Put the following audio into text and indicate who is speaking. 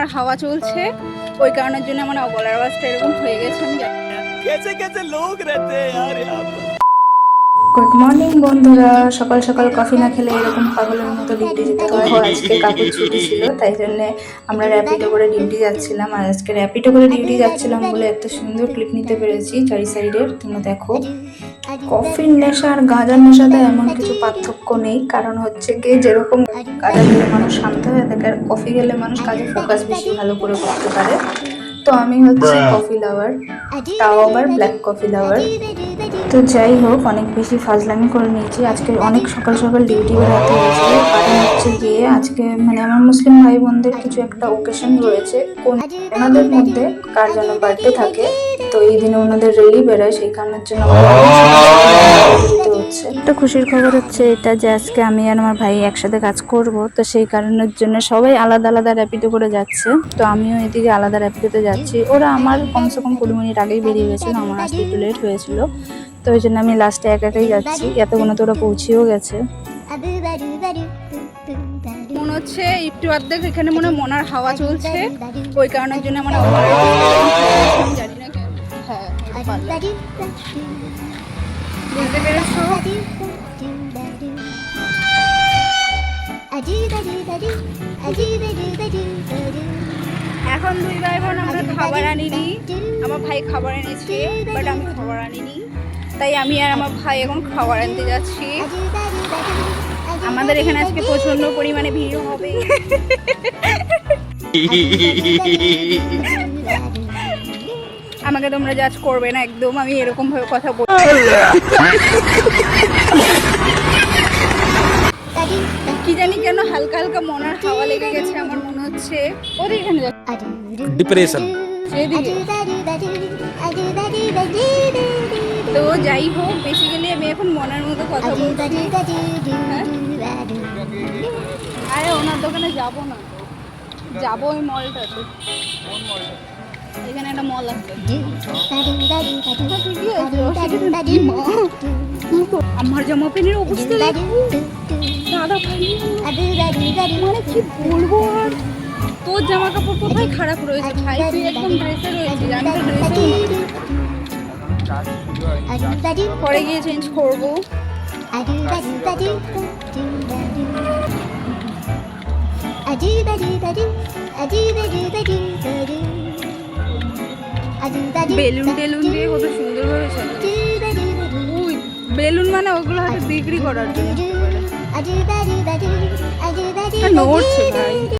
Speaker 1: আর হাওয়া চলছে, ওই কারণের জন্য আমার গলার আওয়াজটা এরকম হয়ে গেছে। আমি জানি না
Speaker 2: कैसे कैसे लोग रहते हैं यार यहाँ पर।
Speaker 3: গুড মর্নিং বন্ধুরা। সকাল সকাল কফি না খেলে এরকম পাগলের মতো ডিউটি যেতে হয়। আজকে কাকুর ছুটি ছিল, তাই জন্য আমরা র্যাপিডো করে ডিউটি যাচ্ছিলাম। আর আজকে র্যাপিডো করে ডিউটি যাচ্ছিলাম বলে এত সুন্দর ক্লিপ নিতে পেরেছি চারি সাইডের। তোমরা দেখো, কফির নেশা আর গাঁজার নেশাতে এমন কিছু পার্থক্য নেই। কারণ হচ্ছে কি, যেরকম গাঁজা খেলে মানুষ শান্ত হয়ে থাকে, আর কফি খেলে মানুষ কাজে ফোকাস বেশি ভালো করে করতে পারে। তো আমি হচ্ছে কফি লাভার, তাও আবার ব্ল্যাক কফি লাভার। তো যাই হোক, অনেক বেশি ফাজলামি করে নিয়েছি আজকে। অনেক সকাল সকাল ডিউটি বেরোতে হয়েছে। কারণ হচ্ছে গিয়ে আজকে আমার মুসলিম ভাই বোনদের কিছু একটা ওকেশন রয়েছে। ওনাদের মধ্যে কার যেন বার্থডে থাকে, তো এই দিনে ওনাদের রেলি বেরোয়, সেই কারণের জন্য যেতে হচ্ছে। একটা খুশির খবর হচ্ছে এটা যে আজকে আমি আর আমার ভাই একসাথে কাজ করব, তো সেই কারণের জন্য সবাই আলাদা আলাদা র্যাপিডো করে যাচ্ছে। তো আমিও এদিকে আলাদা র্যাপিডোতে যাচ্ছি। ওরা আমার কমসে কম 20 মিনিট আগেই বেরিয়ে গেছিলো, আমার আসতে একটু লেট হয়েছিল। তো ওই জন্য আমি লাস্টে একাই যাচ্ছি। এতক্ষণে তো ওরা পৌঁছেও গেছে।
Speaker 1: মনে হচ্ছে একটু অর্ধেক এখানে মনে হয় মনার হাওয়া চলছে, ওই কারণের জন্য আমার জানি না কেন। হ্যাঁ, বুঝতে পেরেছো? এখন দুই ভাই বোন আমরা খাবার আনিনি। আমার ভাই খাবার এনেছে, বাট আমি খাবার আনিনি। তাই আমি আর আমার ভাই এখন খাবার আনতে যাচ্ছি। আমাদের এখানে আজকে প্রচন্ড পরিমাণে ভিড় হবে। আমাকে তোমরা জাজ করবে না একদম, আমি এরকম ভাবে কথা বলছি। কি জানি কেন হালকা হালকা মনার হাওয়া লেগে গেছে, আমার মনে হচ্ছে ওদের এখানে
Speaker 2: डिप्रेशन।
Speaker 1: তো যাই হোক, বেসিক্যালি আমি এখন মনের মতো কথা বলছি। হ্যাঁ? আরে ওনার দোকানে যাবো না, যাবো ওই মলটাতে। এখানে একটা মল আছে। আমার জামা প্যান্টের অবস্থা দেখো দাদা ভাই, মানে কি বলবো। আর তোর জামা কাপড় কোথায় খারাপ রয়েছে ভাই? তুই একদম ড্রেসে রয়েছিস, আমি তো ড্রেসে পরে গিয়ে চেঞ্জ করবো। বেলুন টেলুন দিয়ে কত সুন্দর ভাবে বেলুন, মানে ওগুলো হয়তো বিক্রি করার জন্য নড়ছে ভাই।